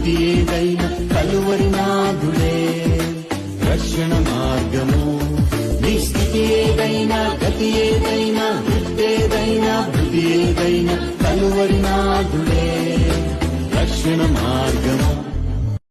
స్థితి ఏదైనా కలువరి నాథుడే రక్షణ మార్గము. నీ స్థితి ఏదైనా, గతి ఏదైనా, వృత్తేదైనా, భృతి ఏదైనా కలువరి నాథుడే రక్షణ మార్గము.